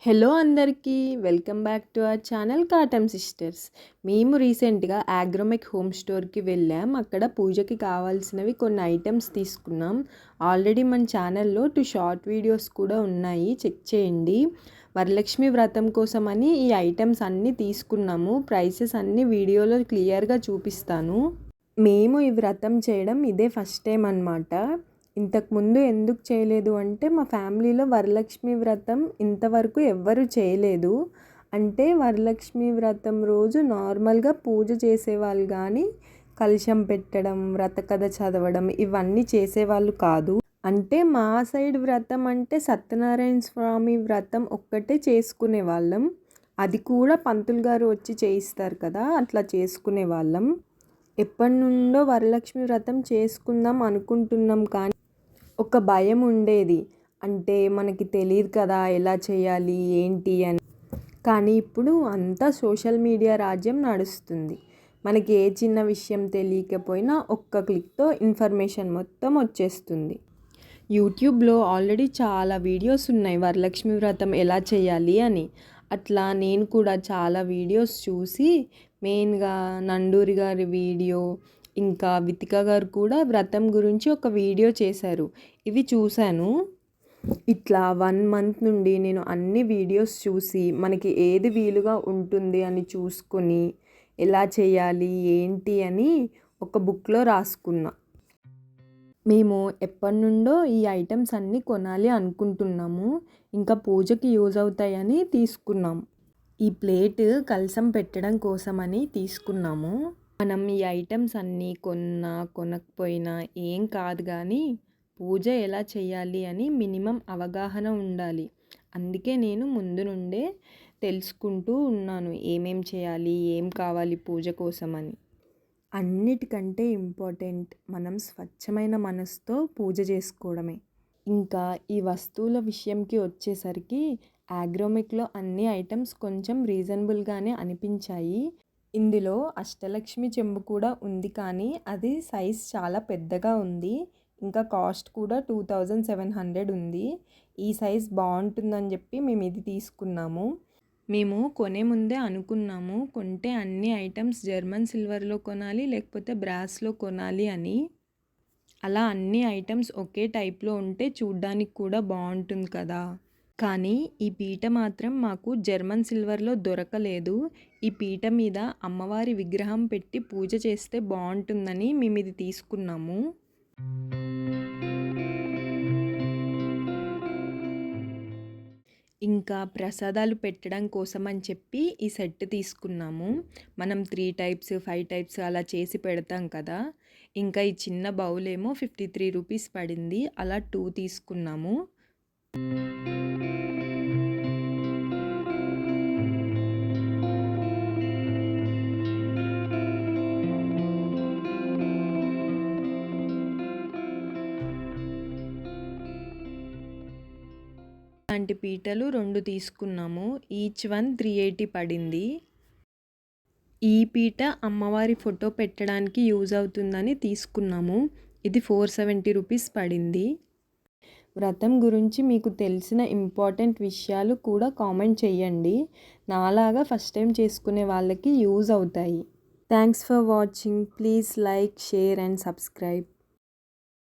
Hello అందరికీ welcome back to our channel Katam sisters. మేము రీసెంట్గా ఆగ్రోమెక్ హోమ్ స్టోర్కి వెళ్ళాం. అక్కడ పూజకి కావాల్సినవి కొన్ని ఐటమ్స్ తీసుకున్నాం. ఆల్రెడీ మన ఛానల్లో 2 షార్ట్ వీడియోస్ కూడా ఉన్నాయి, చెక్ చేయండి. వరలక్ష్మి వ్రతం కోసమని ఈ ఐటమ్స్ అన్నీ తీసుకున్నాము. ప్రైసెస్ అన్నీ వీడియోలో క్లియర్గా చూపిస్తాను. మేము ఈ వ్రతం చేయడం ఇదే ఫస్ట్ టైం అన్నమాట. ఇంతకుముందు ఎందుకు చేయలేదు అంటే మా ఫ్యామిలీలో వరలక్ష్మి వ్రతం ఇంతవరకు ఎవ్వరు చేయలేదు. అంటే వరలక్ష్మి వ్రతం రోజు నార్మల్గా పూజ చేసేవాళ్ళు కానీ కలశం పెట్టడం, వ్రతకథ చదవడం ఇవన్నీ చేసేవాళ్ళు కాదు. అంటే మా సైడ్ వ్రతం అంటే సత్యనారాయణ స్వామి వ్రతం ఒక్కటే చేసుకునే వాళ్ళం. అది కూడా పంతులు గారు వచ్చి చేయిస్తారు కదా, అట్లా చేసుకునే వాళ్ళం. ఎప్పటి నుండో వరలక్ష్మి వ్రతం చేసుకుందాం అనుకుంటున్నాం కానీ ఒక భయం ఉండేది. అంటే మనకి తెలియదు కదా ఎలా చేయాలి ఏంటి అని. కానీ ఇప్పుడు అంతా సోషల్ మీడియా రాజ్యం నడుస్తుంది. మనకి ఏ చిన్న విషయం తెలియకపోయినా ఒక్క క్లిక్తో ఇన్ఫర్మేషన్ మొత్తం వచ్చేస్తుంది. యూట్యూబ్లో ఆల్రెడీ చాలా వీడియోస్ ఉన్నాయి వరలక్ష్మి వ్రతం ఎలా చేయాలి అని. అట్లా నేను కూడా చాలా వీడియోస్ చూసి మెయిన్గా నండూరి గారి వీడియో, ఇంకా వితిక గారు కూడా వ్రతం గురించి ఒక వీడియో చేశారు. ఇవి చూశాను. ఇట్లా 1 మంత్ నుండి నేను అన్ని వీడియోస్ చూసి మనకి ఏది వీలుగా ఉంటుంది అని చూసుకొని ఎలా చేయాలి ఏంటి అని ఒక బుక్లో రాసుకున్నా. మేము ఎప్పటి నుండో ఈ ఐటమ్స్ అన్నీ కొనాలి అనుకుంటున్నాము. ఇంకా పూజకి యూజ్ అవుతాయని తీసుకున్నాం. ఈ ప్లేట్ కలశం పెట్టడం కోసమని తీసుకున్నాము. మనం ఈ ఐటమ్స్ అన్నీ కొన్నా కొనకపోయినా ఏం కాదు కానీ పూజ ఎలా చేయాలి అని మినిమం అవగాహన ఉండాలి. అందుకే నేను ముందు నుండే తెలుసుకుంటూ ఉన్నాను ఏమేం చేయాలి, ఏం కావాలి పూజ కోసమని. అన్నిటికంటే ఇంపార్టెంట్ మనం స్వచ్ఛమైన మనసుతో పూజ చేసుకోవడమే. ఇంకా ఈ వస్తువుల విషయంకి వచ్చేసరికి ఆగ్రోమెక్లో అన్ని ఐటమ్స్ కొంచెం రీజనబుల్గానే అనిపించాయి. ఇందులో అష్టలక్ష్మి చెంబు కూడా ఉంది కానీ అది సైజ్ చాలా పెద్దగా ఉంది. ఇంకా కాస్ట్ కూడా 2700 ఉంది. ఈ సైజ్ బాగుంటుందని చెప్పి మేము ఇది తీసుకున్నాము. మేము కొనే ముందే అనుకున్నాము కొంటే అన్ని ఐటమ్స్ జర్మన్ సిల్వర్లో కొనాలి లేకపోతే బ్రాస్లో కొనాలి అని. అలా అన్ని ఐటమ్స్ ఒకే టైప్లో ఉంటే చూడ్డానికి కూడా బాగుంటుంది కదా. కానీ ఈ పీట మాత్రం మాకు జర్మన్ సిల్వర్లో దొరకలేదు. ఈ పీట మీద అమ్మవారి విగ్రహం పెట్టి పూజ చేస్తే బాగుంటుందని మేము ఇది తీసుకున్నాము. ఇంకా ప్రసాదాలు పెట్టడం కోసం అని చెప్పి ఈ సెట్ తీసుకున్నాము. మనం 3 టైప్స్ 5 టైప్స్ అలా చేసి పెడతాం కదా. ఇంకా ఈ చిన్న బౌల్ ఏమో 53 రూపీస్ పడింది. అలా 2 తీసుకున్నాము. ఇలాంటి పీటలు 2 తీసుకున్నాము. ఈచ్ వన్ 380 పడింది. ఈ పీట అమ్మవారి ఫోటో పెట్టడానికి యూజ్ అవుతుందని తీసుకున్నాము. ఇది 470 రూపీస్ పడింది. వ్రతం గురించి మీకు తెలిసిన ఇంపార్టెంట్ విషయాలు కూడా కామెంట్ చేయండి. నాలాగా ఫస్ట్ టైం చేసుకునే వాళ్ళకి యూజ్ అవుతాయి. Thanks for watching. Please like, share and subscribe.